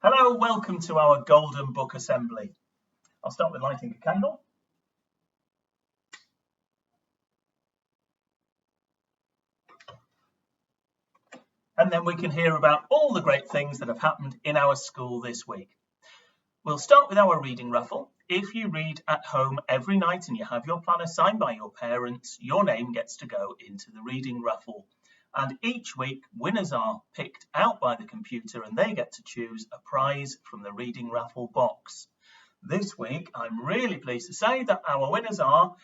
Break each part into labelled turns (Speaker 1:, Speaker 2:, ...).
Speaker 1: Hello, welcome to our Golden Book Assembly. I'll start with lighting a candle. And then we can hear about all the great things that have happened in our school this week. We'll start with our reading raffle. If you read at home every night and you have your planner signed by your parents, your name gets to go into the reading raffle. And each week, winners are picked out by the computer and they get to choose a prize from the reading raffle box. This week, I'm really pleased to say that our winners are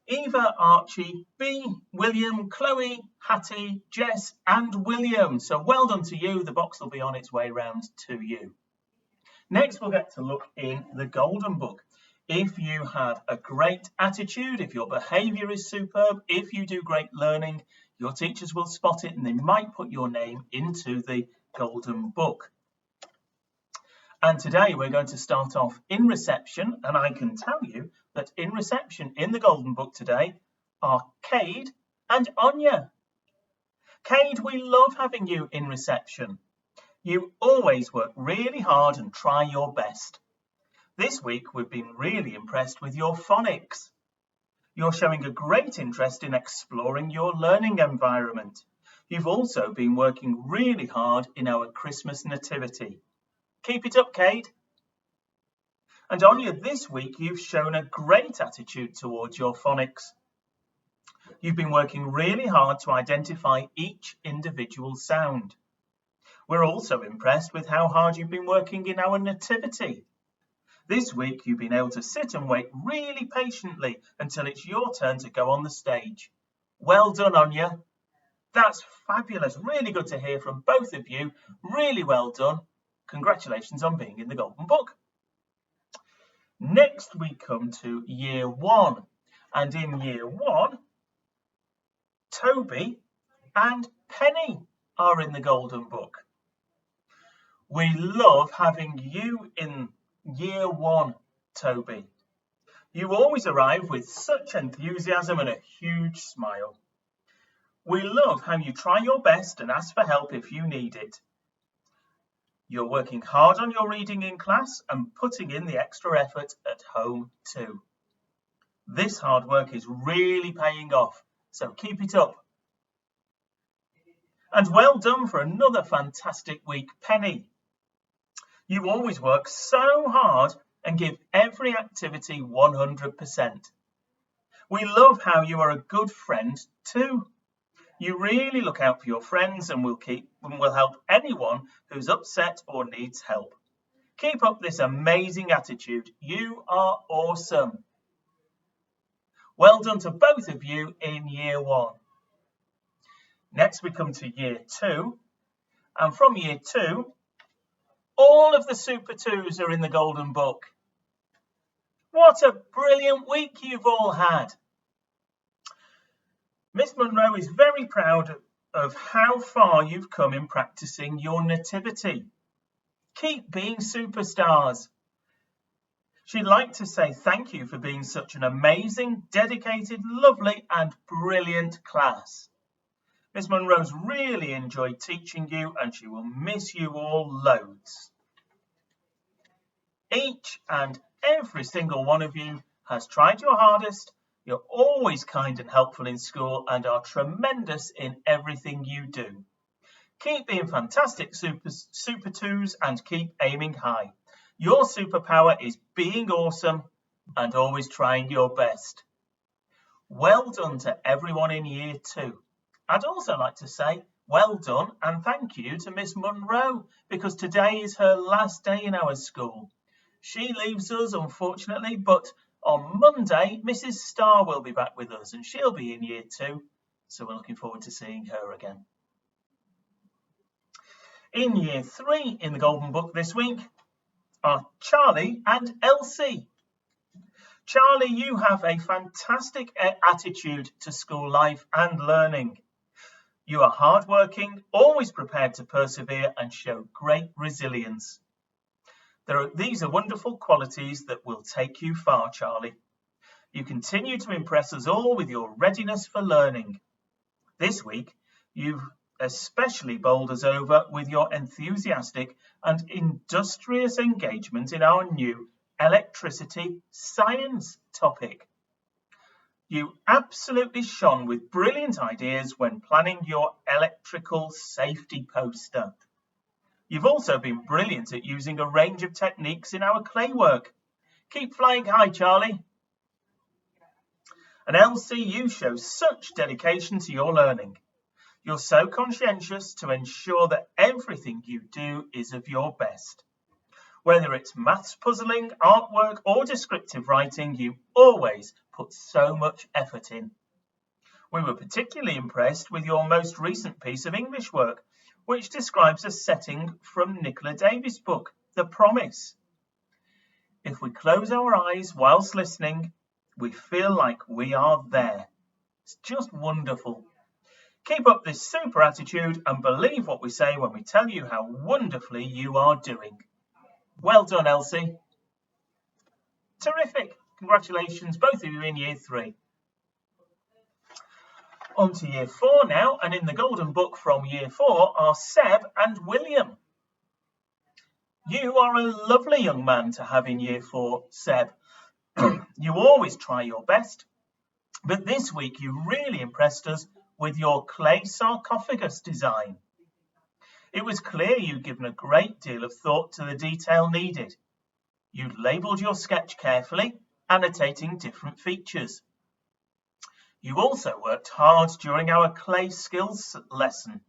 Speaker 1: Eva, Archie, B, William, Chloe, Hattie, Jess and William. So well done to you. The box will be on its way round to you. Next, we'll get to look in the Golden Book. If you have a great attitude, if your behaviour is superb, if you do great learning, your teachers will spot it and they might put your name into the Golden Book. And today we're going to start off in reception, and I can tell you that in reception in the Golden Book today are Cade and Anya. Cade, we love having you in reception. You always work really hard and try your best. This week we've been really impressed with your phonics. You're showing a great interest in exploring your learning environment. You've also been working really hard in our Christmas nativity. Keep it up, Cade. And Anya, this week you've shown a great attitude towards your phonics. You've been working really hard to identify each individual sound. We're also impressed with how hard you've been working in our nativity. This week you've been able to sit and wait really patiently until it's your turn to go on the stage. Well done, Anya. That's fabulous. Really good to hear from both of you. Really well done. Congratulations on being in the Golden Book. Next we come to Year 1. And in Year 1, Toby and Penny are in the Golden Book. We love having you in Year 1, Toby. You always arrive with such enthusiasm and a huge smile. We love how you try your best and ask for help if you need it. You're working hard on your reading in class and putting in the extra effort at home too. This hard work is really paying off, so keep it up. And well done for another fantastic week, Penny. You always work so hard and give every activity 100%. We love how you are a good friend too. You really look out for your friends and will help anyone who's upset or needs help. Keep up this amazing attitude. You are awesome. Well done to both of you in Year 1. Next we come to Year 2. And from Year 2, all of the Super 2s are in the Golden Book. What a brilliant week you've all had. Miss Munro is very proud of how far you've come in practicing your nativity. Keep being superstars. She'd like to say thank you for being such an amazing, dedicated, lovely and brilliant class. Miss Munro's really enjoyed teaching you and she will miss you all loads. Each and every single one of you has tried your hardest. You're always kind and helpful in school and are tremendous in everything you do. Keep being fantastic Super 2s and keep aiming high. Your superpower is being awesome and always trying your best. Well done to everyone in Year 2. I'd also like to say well done and thank you to Miss Munro because today is her last day in our school. She leaves us, unfortunately, but on Monday, Mrs. Starr will be back with us and she'll be in Year 2, so we're looking forward to seeing her again. In Year 3 in the Golden Book this week are Charlie and Elsie. Charlie, you have a fantastic attitude to school life and learning. You are hardworking, always prepared to persevere and show great resilience. These are wonderful qualities that will take you far, Charlie. You continue to impress us all with your readiness for learning. This week, you've especially bowled us over with your enthusiastic and industrious engagement in our new electricity science topic. You absolutely shone with brilliant ideas when planning your electrical safety poster. You've also been brilliant at using a range of techniques in our clay work. Keep flying high, Charlie. And Elsie, you show such dedication to your learning. You're so conscientious to ensure that everything you do is of your best. Whether it's maths puzzling, artwork, or descriptive writing, you always put so much effort in. We were particularly impressed with your most recent piece of English work, which describes a setting from Nicola Davis' book, The Promise. If we close our eyes whilst listening, we feel like we are there. It's just wonderful. Keep up this super attitude and believe what we say when we tell you how wonderfully you are doing. Well done, Elsie. Terrific. Congratulations, both of you in Year 3. On to Year 4 now, and in the Golden Book from Year 4 are Seb and William. You are a lovely young man to have in Year 4, Seb. You always try your best, but this week you really impressed us with your clay sarcophagus design. It was clear you'd given a great deal of thought to the detail needed. You'd labelled your sketch carefully, annotating different features. You also worked hard during our clay skills lesson.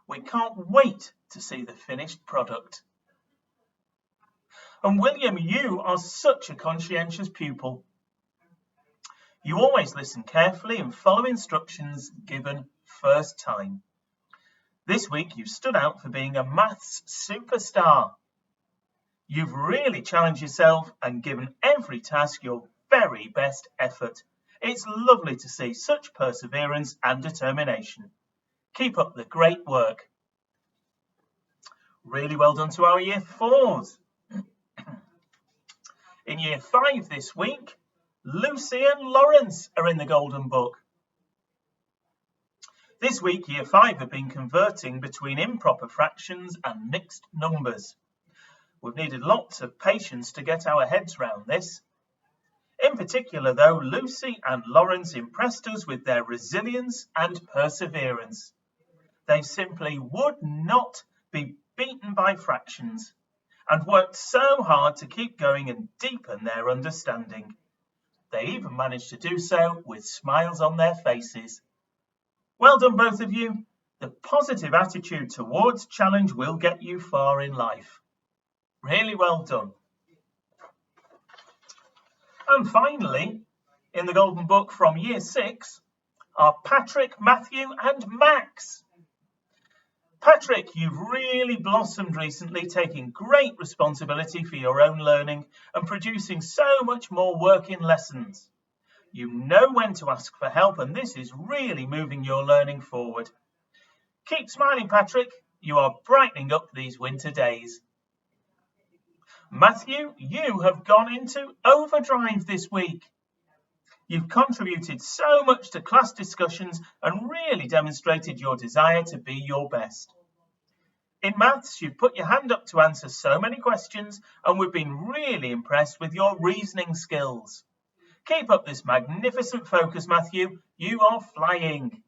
Speaker 1: We can't wait to see the finished product. And William, you are such a conscientious pupil. You always listen carefully and follow instructions given first time. This week you stood out for being a maths superstar. You've really challenged yourself and given every task your very best effort. It's lovely to see such perseverance and determination. Keep up the great work. Really well done to our Year 4s. In Year 5 this week, Lucy and Lawrence are in the Golden Book. This week, Year 5 have been converting between improper fractions and mixed numbers. We've needed lots of patience to get our heads round this. In particular, though, Lucy and Lawrence impressed us with their resilience and perseverance. They simply would not be beaten by fractions and worked so hard to keep going and deepen their understanding. They even managed to do so with smiles on their faces. Well done, both of you. The positive attitude towards challenge will get you far in life. Really well done. And finally, in the Golden Book from Year 6 are Patrick, Matthew and Max. Patrick, you've really blossomed recently, taking great responsibility for your own learning and producing so much more work in lessons. You know when to ask for help, and this is really moving your learning forward. Keep smiling, Patrick. You are brightening up these winter days. Matthew, you have gone into overdrive this week. You've contributed so much to class discussions and really demonstrated your desire to be your best. In maths, you've put your hand up to answer so many questions, and we've been really impressed with your reasoning skills. Keep up this magnificent focus, Matthew. You are flying.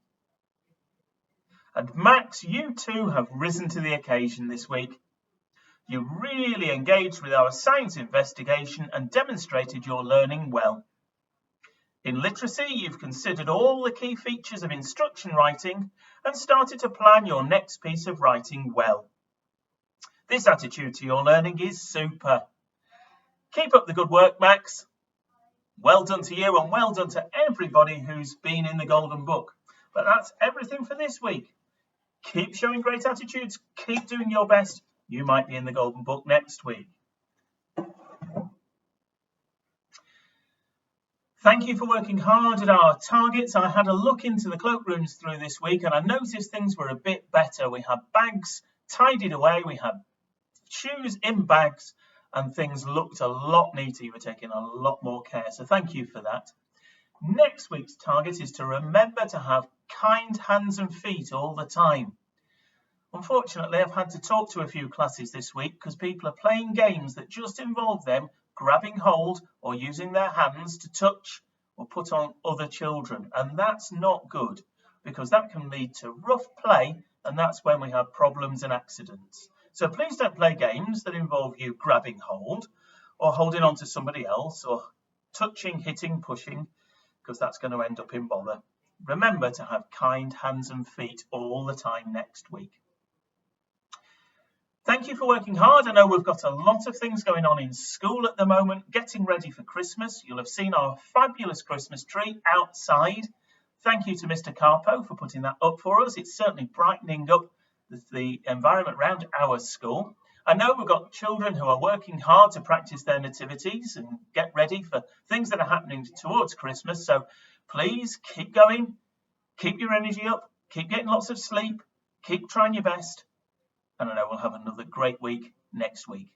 Speaker 1: And Max, you too have risen to the occasion this week. You really engaged with our science investigation and demonstrated your learning well. In literacy, you've considered all the key features of instruction writing and started to plan your next piece of writing well. This attitude to your learning is super. Keep up the good work, Max. Well done to you and well done to everybody who's been in the Golden Book. But that's everything for this week. Keep showing great attitudes. Keep doing your best. You might be in the Golden Book next week. Thank you for working hard at our targets. I had a look into the cloakrooms through this week and I noticed things were a bit better. We had bags tidied away. We had shoes in bags and things looked a lot neater. You were taking a lot more care. So thank you for that. Next week's target is to remember to have kind hands and feet all the time. Unfortunately, I've had to talk to a few classes this week because people are playing games that just involve them grabbing hold or using their hands to touch or put on other children, and that's not good because that can lead to rough play, and that's when we have problems and accidents. So please don't play games that involve you grabbing hold or holding on to somebody else or touching, hitting, pushing, because that's going to end up in bother. Remember to have kind hands and feet all the time next week. Thank you for working hard. I know we've got a lot of things going on in school at the moment, getting ready for Christmas. You'll have seen our fabulous Christmas tree outside. Thank you to Mr. Carpo for putting that up for us. It's certainly brightening up the environment around our school. I know we've got children who are working hard to practice their nativities and get ready for things that are happening towards Christmas. So please keep going, keep your energy up, keep getting lots of sleep, keep trying your best. And I know we'll have another great week next week.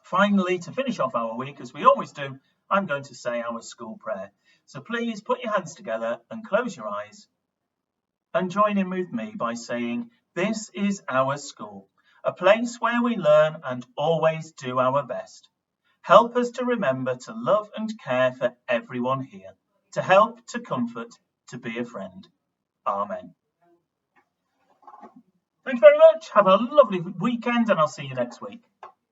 Speaker 1: Finally, to finish off our week, as we always do, I'm going to say our school prayer. So please put your hands together and close your eyes and join in with me by saying, "This is our school, a place where we learn and always do our best. Help us to remember to love and care for everyone here, to help, to comfort, to be a friend. Amen." Thank you very much. Have a lovely weekend and I'll see you next week.